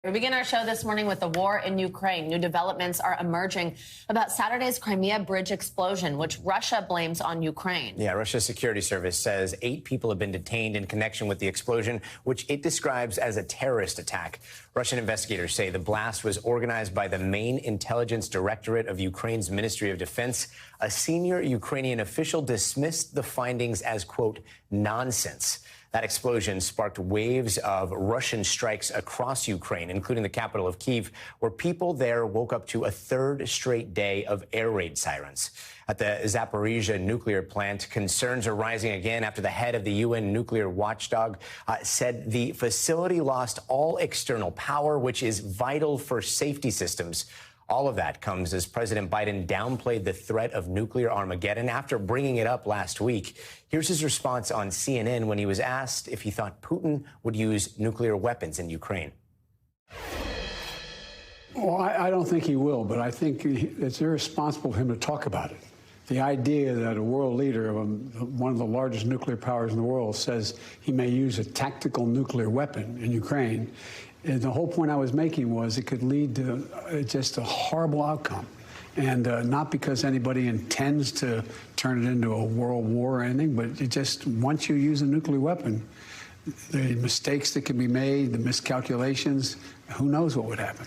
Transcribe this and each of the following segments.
We begin our show this morning with the war in Ukraine. New developments are emerging about Saturday's Crimea bridge explosion, which Russia blames on Ukraine. Yeah, Russia's security service says 8 people have been detained in connection with the explosion, which it describes as a terrorist attack. Russian investigators say the blast was organized by the main intelligence directorate of Ukraine's Ministry of Defense. A senior Ukrainian official dismissed the findings as, quote, nonsense. That explosion sparked waves of Russian strikes across Ukraine, including the capital of Kyiv, where people there woke up to a third straight day of air raid sirens. At the Zaporizhzhia nuclear plant, concerns are rising again after the head of the UN nuclear watchdog said the facility lost all external power, which is vital for safety systems. All of that comes as President Biden downplayed the threat of nuclear Armageddon after bringing it up last week. Here's his response on CNN when he was asked if he thought Putin would use nuclear weapons in Ukraine. Well, I don't think he will, but I think it's irresponsible for him to talk about it. The idea that a world leader of one of the largest nuclear powers in the world says he may use a tactical nuclear weapon in Ukraine, and the whole point I was making was it could lead to just a horrible outcome. And not because anybody intends to turn it into a world war or anything, but it just, once you use a nuclear weapon, the mistakes that can be made, the miscalculations, who knows what would happen.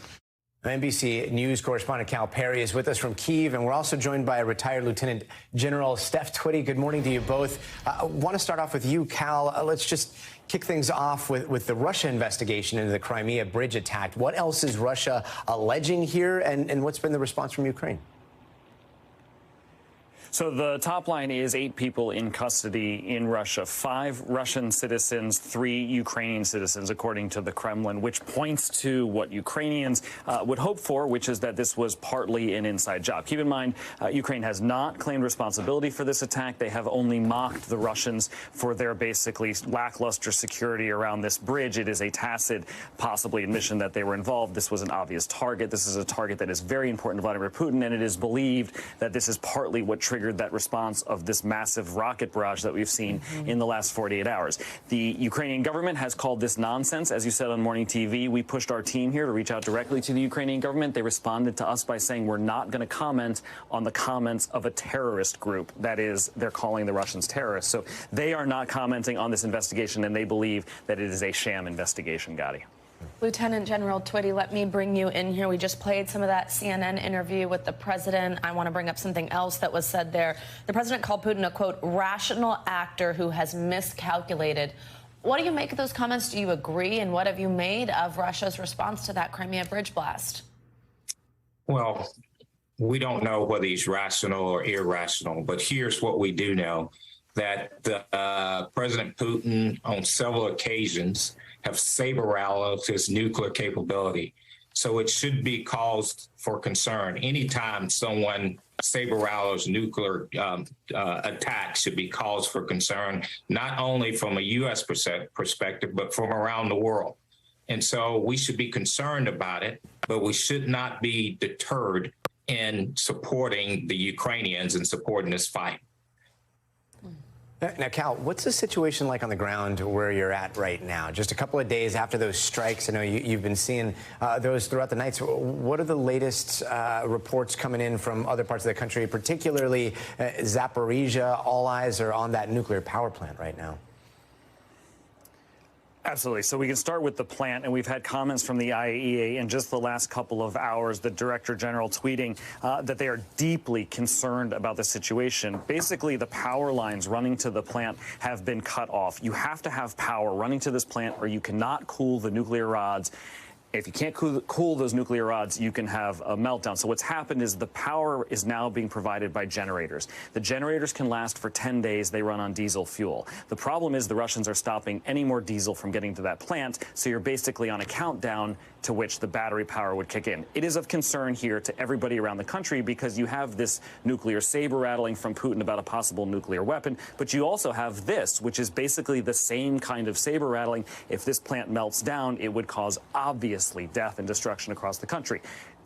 NBC News correspondent Cal Perry is with us from Kyiv, and we're also joined by retired Lieutenant General Steph Twitty. Good morning to you both. I want to start off with you, Cal. Let's just kick things off with the Russia investigation into the Crimea bridge attack. What else is Russia alleging here, and what's been the response from Ukraine? So the top line is 8 people in custody in Russia, 5 Russian citizens, 3 Ukrainian citizens, according to the Kremlin, which points to what Ukrainians would hope for, which is that this was partly an inside job. Keep in mind, Ukraine has not claimed responsibility for this attack. They have only mocked the Russians for their basically lackluster security around this bridge. It is a tacit, possibly admission that they were involved. This was an obvious target. This is a target that is very important to Vladimir Putin, and it is believed that this is partly what triggered that response of this massive rocket barrage that we've seen in the last 48 hours. The Ukrainian government has called this nonsense. As you said on morning TV, we pushed our team here to reach out directly to the Ukrainian government. They responded to us by saying we're not going to comment on the comments of a terrorist group. That is, they're calling the Russians terrorists. So they are not commenting on this investigation, and they believe that it is a sham investigation, Gotti. Lieutenant General Twitty, let me bring you in here. We just played some of that CNN interview with the president. I want to bring up something else that was said there. The president called Putin a, quote, rational actor who has miscalculated. What do you make of those comments? Do you agree? And what have you made of Russia's response to that Crimea bridge blast? Well, we don't know whether he's rational or irrational, but here's what we do know, that President Putin on several occasions have saber-rattled his nuclear capability. So it should be cause for concern. Anytime someone saber-rattles nuclear attack should be cause for concern, not only from a U.S. perspective, but from around the world. And so we should be concerned about it, but we should not be deterred in supporting the Ukrainians and supporting this fight. Now, Cal, what's the situation like on the ground where you're at right now? Just a couple of days after those strikes, I know you've been seeing those throughout the night. So what are the latest reports coming in from other parts of the country, particularly Zaporizhzhia? All eyes are on that nuclear power plant right now. Absolutely. So we can start with the plant, and we've had comments from the IAEA in just the last couple of hours, the Director General tweeting that they are deeply concerned about the situation. Basically, the power lines running to the plant have been cut off. You have to have power running to this plant, or you cannot cool the nuclear rods. If you can't cool those nuclear rods, you can have a meltdown. So what's happened is the power is now being provided by generators. The generators can last for 10 days. They run on diesel fuel. The problem is the Russians are stopping any more diesel from getting to that plant. So you're basically on a countdown to which the battery power would kick in. It is of concern here to everybody around the country because you have this nuclear saber rattling from Putin about a possible nuclear weapon, but you also have this, which is basically the same kind of saber rattling. If this plant melts down, it would cause obviously death and destruction across the country.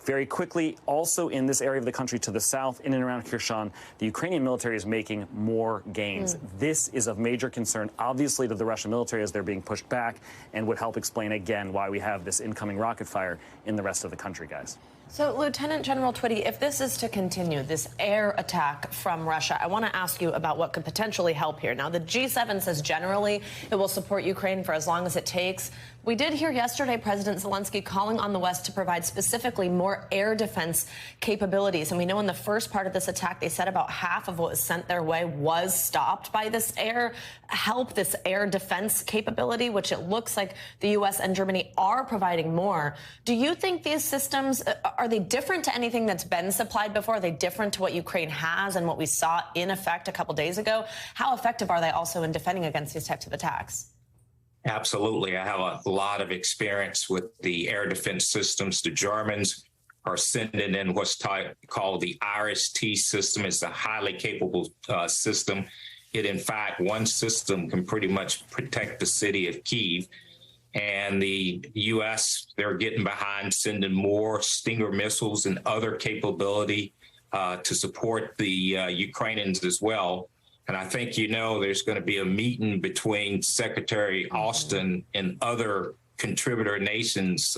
Very quickly, also in this area of the country to the south, in and around Kherson, the Ukrainian military is making more gains. This is of major concern, obviously, to the Russian military as they're being pushed back, and would help explain again why we have this incoming rocket fire in the rest of the country, guys. So, Lieutenant General Twitty, if this is to continue, this air attack from Russia, I want to ask you about what could potentially help here. Now, the G7 says generally it will support Ukraine for as long as it takes. We did hear yesterday President Zelensky calling on the West to provide specifically more air defense capabilities. And we know in the first part of this attack, they said about half of what was sent their way was stopped by this air help, this air defense capability, which it looks like the U.S. and Germany are providing more. Do you think these systems, are they different to anything that's been supplied before? Are they different to what Ukraine has and what we saw in effect a couple days ago? How effective are they also in defending against these types of attacks? Absolutely. I have a lot of experience with the air defense systems. The Germans are sending in what's called the IRIS-T system. It's a highly capable system. It, in fact, one system can pretty much protect the city of Kyiv. And the U.S., they're getting behind sending more Stinger missiles and other capability to support the Ukrainians as well. And I think, there's going to be a meeting between Secretary Austin and other contributor nations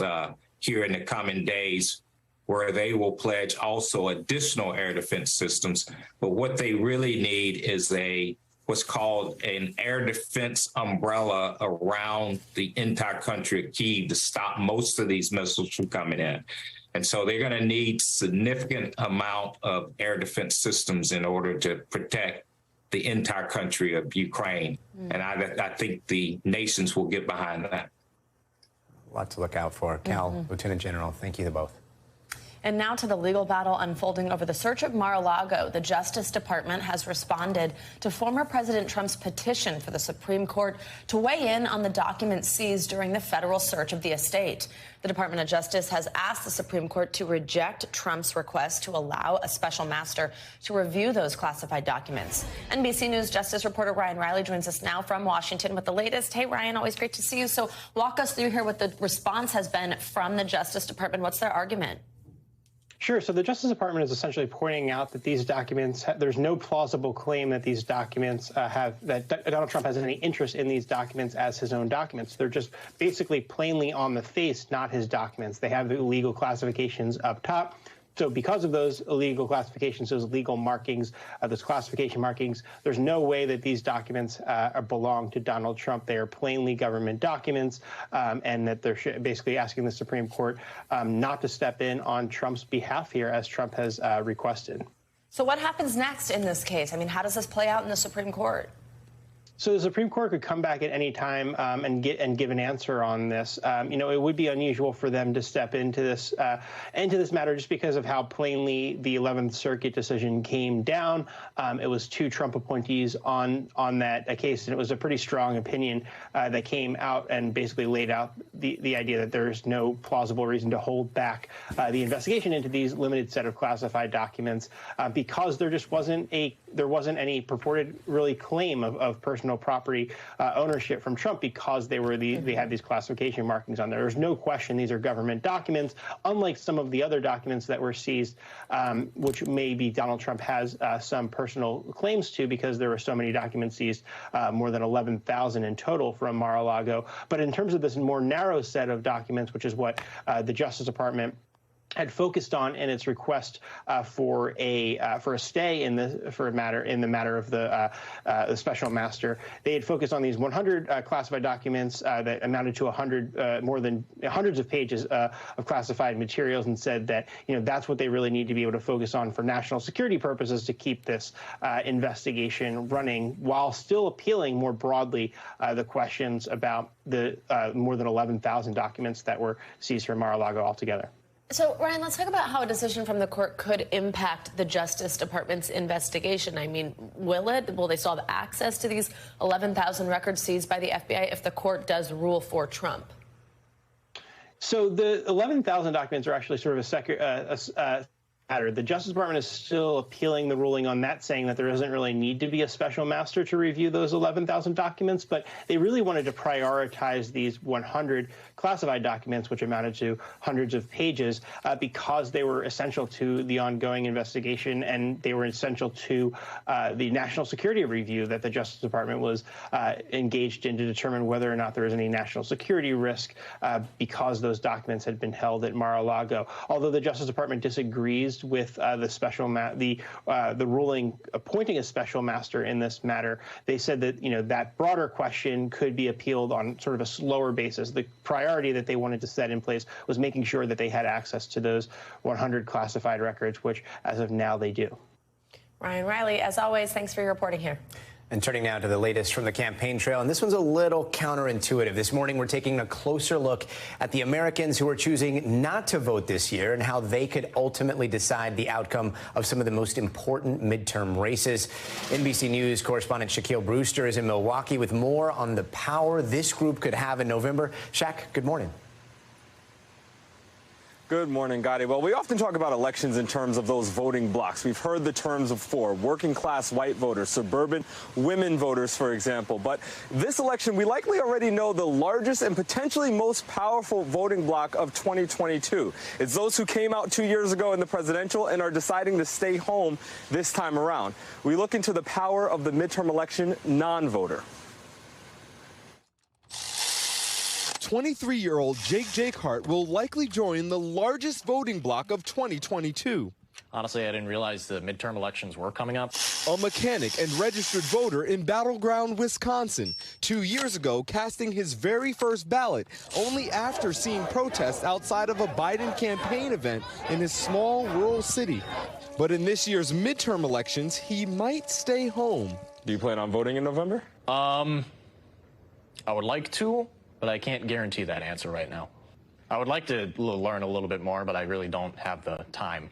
here in the coming days, where they will pledge also additional air defense systems. But what they really need is what's called an air defense umbrella around the entire country of Kyiv to stop most of these missiles from coming in. And so they're going to need significant amount of air defense systems in order to protect the entire country of Ukraine. And I think the nations will get behind that. A lot to look out for. Cal, Lieutenant General, thank you to both. And now to the legal battle unfolding over the search of Mar-a-Lago. The Justice Department has responded to former President Trump's petition for the Supreme Court to weigh in on the documents seized during the federal search of the estate. The Department of Justice has asked the Supreme Court to reject Trump's request to allow a special master to review those classified documents. NBC News Justice reporter Ryan Riley joins us now from Washington with the latest. Hey, Ryan, always great to see you. So walk us through here what the response has been from the Justice Department. What's their argument? Sure. So the Justice Department is essentially pointing out that these documents, there's no plausible claim that these documents that Donald Trump has any interest in these documents as his own documents. They're just basically plainly on the face, not his documents. They have the illegal classifications up top. So because of those illegal classifications, those legal markings, those classification markings, there's no way that these documents belong to Donald Trump. They are plainly government documents, and that they're basically asking the Supreme Court not to step in on Trump's behalf here, as Trump has requested. So what happens next in this case? I mean, how does this play out in the Supreme Court? So the Supreme Court could come back at any time and give an answer on this. It would be unusual for them to step into this matter just because of how plainly the 11th Circuit decision came down. It was two Trump appointees on that case, and it was a pretty strong opinion that came out and basically laid out the idea that there's no plausible reason to hold back the investigation into these limited set of classified documents because there just wasn't any purported really claim of personal property ownership from Trump because they had these classification markings on there. There's no question these are government documents, unlike some of the other documents that were seized, which maybe Donald Trump has some personal claims to because there were so many documents seized, more than 11,000 in total from Mar-a-Lago. But in terms of this more narrow set of documents, which is what the Justice Department had focused on in its request for a stay in the matter of the special master. They had focused on these 100 classified documents that amounted to more than hundreds of pages of classified materials, and said that that's what they really need to be able to focus on for national security purposes to keep this investigation running, while still appealing more broadly the questions about the more than 11,000 documents that were seized from Mar-a-Lago altogether. So, Ryan, let's talk about how a decision from the court could impact the Justice Department's investigation. I mean, will they still have access to these 11,000 records seized by the FBI if the court does rule for Trump? So the 11,000 documents are actually sort of matter. The Justice Department is still appealing the ruling on that, saying that there doesn't really need to be a special master to review those 11,000 documents, but they really wanted to prioritize these 100 classified documents, which amounted to hundreds of pages, because they were essential to the ongoing investigation, and they were essential to the national security review that the Justice Department was engaged in to determine whether or not there was any national security risk because those documents had been held at Mar-a-Lago. Although the Justice Department disagrees with the ruling appointing a special master in this matter, they said that that broader question could be appealed on sort of a slower basis. The priority that they wanted to set in place was making sure that they had access to those 100 classified records, which as of now they do. Ryan Riley, as always, thanks for your reporting here. And turning now to the latest from the campaign trail, and this one's a little counterintuitive. This morning, we're taking a closer look at the Americans who are choosing not to vote this year and how they could ultimately decide the outcome of some of the most important midterm races. NBC News correspondent Shaquille Brewster is in Milwaukee with more on the power this group could have in November. Shaq, good morning. Good morning, Gotti. Well, we often talk about elections in terms of those voting blocks. We've heard the terms of four: working class white voters, suburban women voters, for example. But this election, we likely already know the largest and potentially most powerful voting block of 2022. It's those who came out 2 years ago in the presidential and are deciding to stay home this time around. We look into the power of the midterm election non-voter. 23-year-old Jake Hart will likely join the largest voting block of 2022. Honestly, I didn't realize the midterm elections were coming up. A mechanic and registered voter in battleground Wisconsin, 2 years ago casting his very first ballot only after seeing protests outside of a Biden campaign event in his small rural city. But in this year's midterm elections, he might stay home. Do you plan on voting in November? I would like to, but I can't guarantee that answer right now. I would like to learn a little bit more, but I really don't have the time.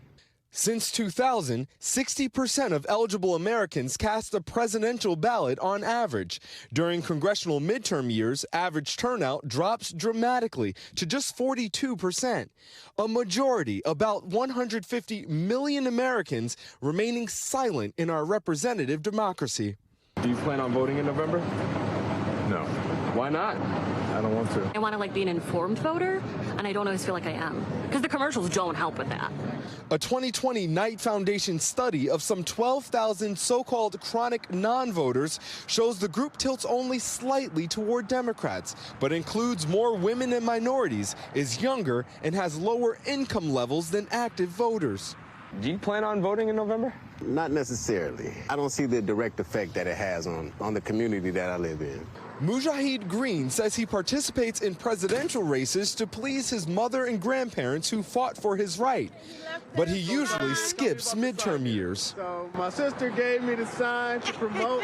Since 2000, 60% of eligible Americans cast a presidential ballot on average. During congressional midterm years, average turnout drops dramatically to just 42%. A majority, about 150 million Americans, remaining silent in our representative democracy. Do you plan on voting in November? No. Why not? I don't want to. I want to be an informed voter, and I don't always feel like I am, because the commercials don't help with that. A 2020 Knight Foundation study of some 12,000 so-called chronic non-voters shows the group tilts only slightly toward Democrats, but includes more women and minorities, is younger, and has lower income levels than active voters. Do you plan on voting in November? Not necessarily. I don't see the direct effect that it has on the community that I live in. Mujahid Green says he participates in presidential races to please his mother and grandparents who fought for his right. But he usually skips midterm years. So my sister gave me the sign to promote.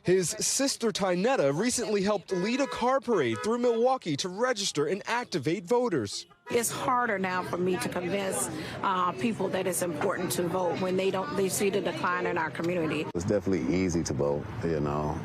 His sister Tynetta recently helped lead a car parade through Milwaukee to register and activate voters. It's harder now for me to convince people that it's important to vote when they see the decline in our community. It's definitely easy to vote, you know.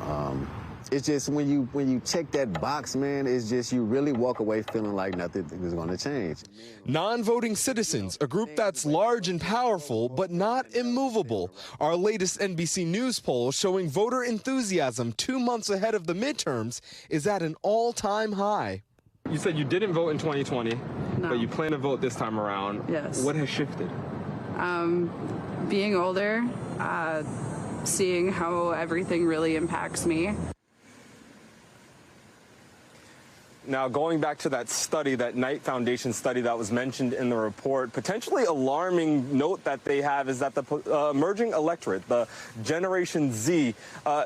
It's just when you check that box, man, it's just you really walk away feeling like nothing is going to change. Non-voting citizens, a group that's large and powerful, but not immovable. Our latest NBC News poll showing voter enthusiasm 2 months ahead of the midterms is at an all-time high. You said you didn't vote in 2020, no. But you plan to vote this time around. Yes. What has shifted? Being older, seeing how everything really impacts me. Now, going back to that study, that Knight Foundation study that was mentioned in the report, potentially alarming note that they have is that the emerging electorate, the Generation Z,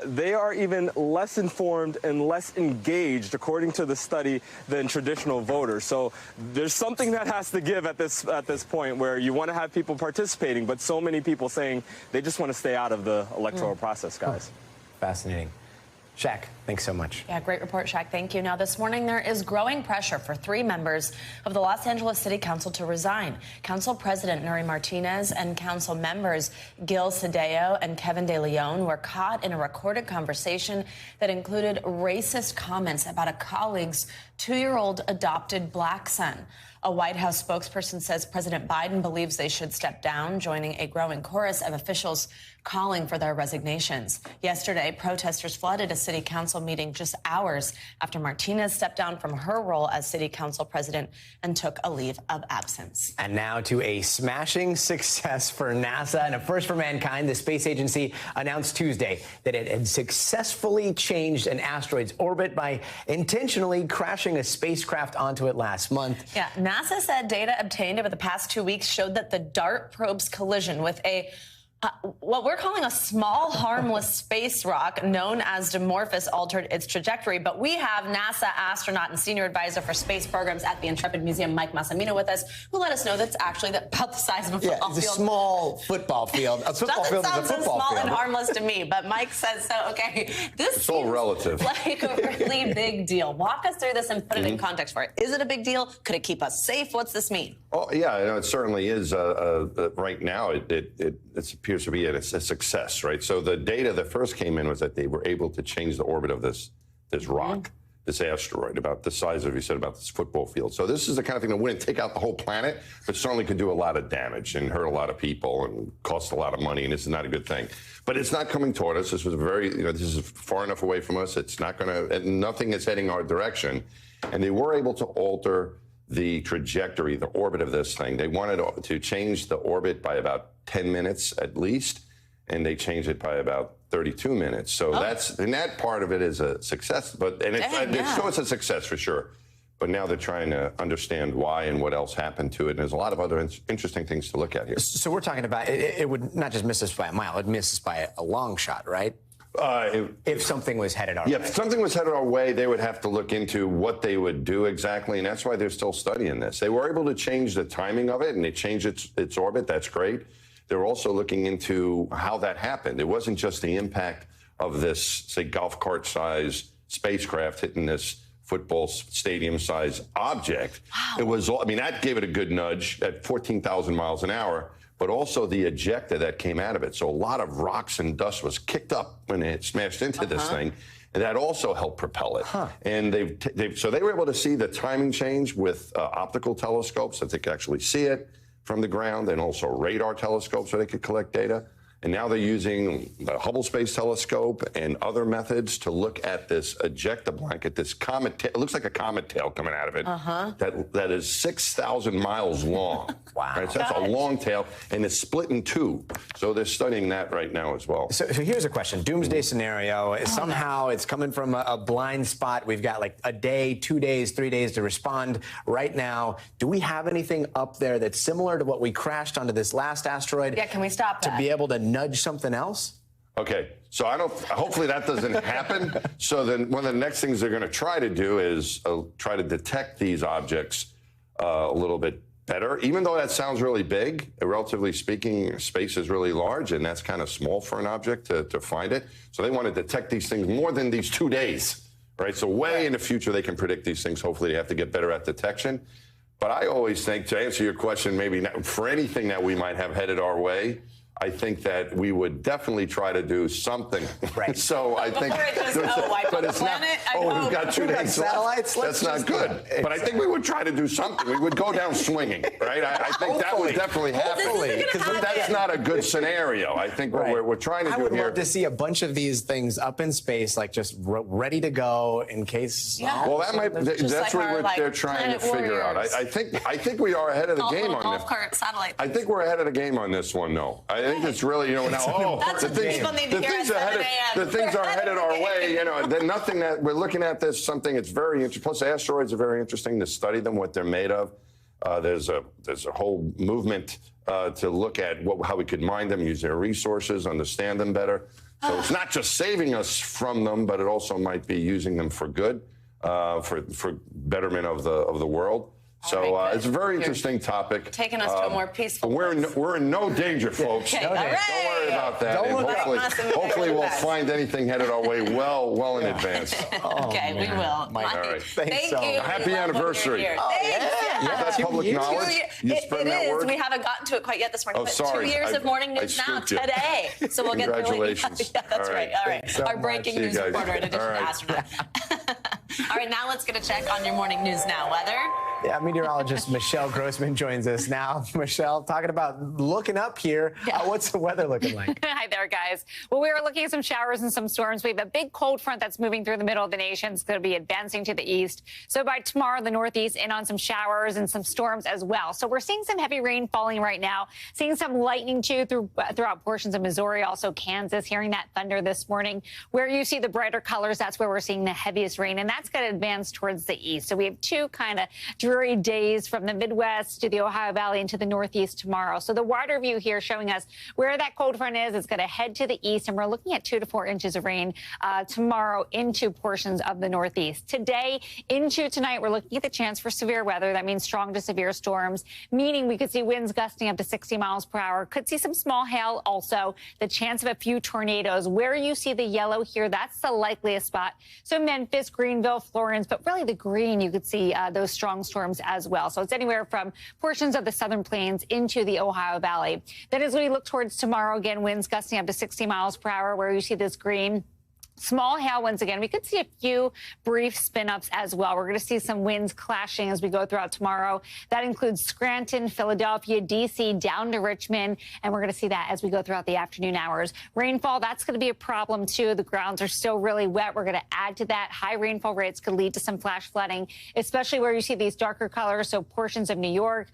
they are even less informed and less engaged, according to the study, than traditional voters. So there's something that has to give at this point where you want to have people participating, but so many people saying they just want to stay out of the electoral process, guys. Fascinating. Shaq. Thanks so much. Yeah, great report, Shaq. Thank you. Now, this morning, there is growing pressure for 3 members of the Los Angeles City Council to resign. Council President Nury Martinez and council members Gil Cedillo and Kevin De Leon were caught in a recorded conversation that included racist comments about a colleague's 2-year-old adopted black son. A White House spokesperson says President Biden believes they should step down, joining a growing chorus of officials calling for their resignations. Yesterday, protesters flooded a city council meeting just hours after Martinez stepped down from her role as city council president and took a leave of absence. And now to a smashing success for NASA and a first for mankind. The space agency announced Tuesday that it had successfully changed an asteroid's orbit by intentionally crashing a spacecraft onto it last month. Yeah, NASA said data obtained over the past 2 weeks showed that the DART probe's collision with what we're calling a small, harmless space rock known as Dimorphos altered its trajectory. But we have NASA astronaut and senior advisor for space programs at the Intrepid Museum, Mike Massimino, with us, who let us know that's actually about the size of a football field. It's a small football field. A football field is a football so small field. and harmless to me, but Mike says so. Okay, this it's all relative. Like a really big deal. Walk us through this and put it in context for it. Is it a big deal? Could it keep us safe? What's this mean? Oh, yeah, it certainly is. Right now, it appears to be a success, right? So the data that first came in was that they were able to change the orbit of this rock, this asteroid, about the size of, you said, about this football field. So this is the kind of thing that wouldn't take out the whole planet, but certainly could do a lot of damage and hurt a lot of people and cost a lot of money, and this is not a good thing. But it's not coming toward us. This was this is far enough away from us. It's not going to, nothing is heading our direction. And they were able to alter the trajectory, the orbit of this thing. They wanted to change the orbit by about 10 minutes at least, and they changed it by about 32 minutes. So and that part of it is a success, so it's a success for sure. But now they're trying to understand why and what else happened to it. And there's a lot of other interesting things to look at here. So we're talking about, it would not just miss us by a mile, it'd miss us by a long shot, right? If something was headed our way. Yeah, if something was headed our way, they would have to look into what they would do exactly, and that's why they're still studying this. They were able to change the timing of it, and they changed its orbit. That's great. They're also looking into how that happened. It wasn't just the impact of this, say, golf cart-sized spacecraft hitting this football stadium-sized object. Wow. It was, that gave it a good nudge at 14,000 miles an hour. But also the ejecta that came out of it. So a lot of rocks and dust was kicked up when it smashed into this thing, and that also helped propel it. And so they were able to see the timing change with optical telescopes that they could actually see it from the ground, and also radar telescopes so they could collect data. And now they're using the Hubble Space Telescope and other methods to look at this ejecta blanket, this comet tail. It looks like a comet tail coming out of it. That is 6,000 miles long. Wow. Right? So that's a long tail, and it's split in two. So they're studying that right now as well. So here's a question. Doomsday scenario. Somehow it's coming from a blind spot. We've got like a day, 2 days, 3 days to respond right now. Do we have anything up there that's similar to what we crashed onto this last asteroid? Yeah, can we stop that? To be able to nudge something else? Okay, so hopefully that doesn't happen. So then one of the next things they're going to try to do is try to detect these objects a little bit better, even though that sounds really big. Relatively speaking, space is really large, and that's kind of small for an object to find it. So they want to detect these things more than these 2 days, right? So way in the future, they can predict these things. Hopefully they have to get better at detection. But I always think, to answer your question, maybe not, for anything that we might have headed our way, I think that we would definitely try to do something. Right. So I think, but it's not. We've got 2 days left. That's not good. But I think we would try to do something. We would go down swinging, right? I think that would definitely happen. Because that's not a good scenario. I think what we're trying to do here. I would love to see a bunch of these things up in space, like just ready to go in case. Yeah. Well, that's what they're trying to figure out. I think we are ahead of the game on this. Golf cart satellite. I think we're ahead of the game on this one, though. I think it's really, now, the things are headed our way, then nothing that we're looking at this, something that's very interesting. Plus, asteroids are very interesting to study them, what they're made of. There's a whole movement to look at how we could mine them, use their resources, understand them better. So it's not just saving us from them, but it also might be using them for good, for betterment of the world. So it's a very interesting topic. Taking us to a more peaceful place. We're in no danger, folks. Okay, Don't worry about that. Don't look Hopefully we'll find anything headed our way well in advance. Okay, we will. All right. Thank you. Happy anniversary. Thanks. Is that public knowledge? You spread that word? We haven't gotten to it quite yet this morning. Oh, but sorry. 2 years of morning news now today. So we'll get through it. Congratulations. Yeah, that's right. All right. So Our breaking news reporter in addition to Asteroid. All right, now let's get a check on your morning news now weather. Yeah, meteorologist Michelle Grossman joins us now. Michelle, talking about looking up here. What's the weather looking like? Hi there, guys. Well, we are looking at some showers and some storms. We have a big cold front that's moving through the middle of the nation. It's going to be advancing to the east. So by tomorrow, the Northeast in on some showers and some storms as well. So we're seeing some heavy rain falling right now, seeing some lightning too throughout portions of Missouri, also Kansas, hearing that thunder this morning. Where you see the brighter colors, that's where we're seeing the heaviest rain, and that's going to advance towards the east. So we have two kind of dreary days from the Midwest to the Ohio Valley into the Northeast tomorrow. So the wider view here showing us where that cold front is. It's going to head to the east, and we're looking at 2 to 4 inches of rain tomorrow into portions of the Northeast. Today into tonight, we're looking at the chance for severe weather. That means strong to severe storms, meaning we could see winds gusting up to 60 miles per hour. Could see some small hail also. The chance of a few tornadoes. Where you see the yellow here, that's the likeliest spot. So Memphis, Greenville, Florence, but really the green, you could see those strong storms as well. So it's anywhere from portions of the southern plains into the Ohio Valley. Then as we look towards tomorrow, again, winds gusting up to 60 miles per hour, where you see this green. Small hail once again. We could see a few brief spin-ups as well. We're going to see some winds clashing as we go throughout tomorrow. That includes Scranton, Philadelphia, D.C., down to Richmond, and we're going to see that as we go throughout the afternoon hours. Rainfall, that's going to be a problem too. The grounds are still really wet. We're going to add to that. High rainfall rates could lead to some flash flooding, especially where you see these darker colors, so portions of New York,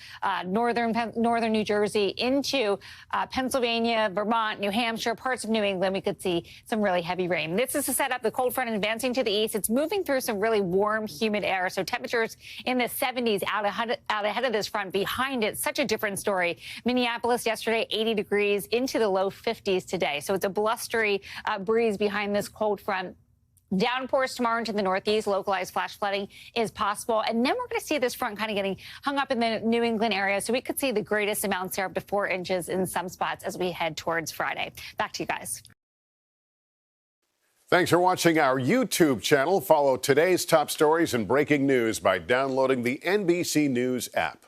northern New Jersey into Pennsylvania, Vermont, New Hampshire, parts of New England. We could see some really heavy rain. This is to set up the cold front advancing to the east. It's moving through some really warm, humid air. So temperatures in the 70s out ahead of this front. Behind it, such a different story. Minneapolis yesterday, 80 degrees into the low 50s today. So it's a blustery breeze behind this cold front. Downpours tomorrow into the Northeast. Localized flash flooding is possible. And then we're going to see this front kind of getting hung up in the New England area. So we could see the greatest amounts there up to 4 inches in some spots as we head towards Friday. Back to you guys. Thanks for watching our YouTube channel. Follow today's top stories and breaking news by downloading the NBC News app.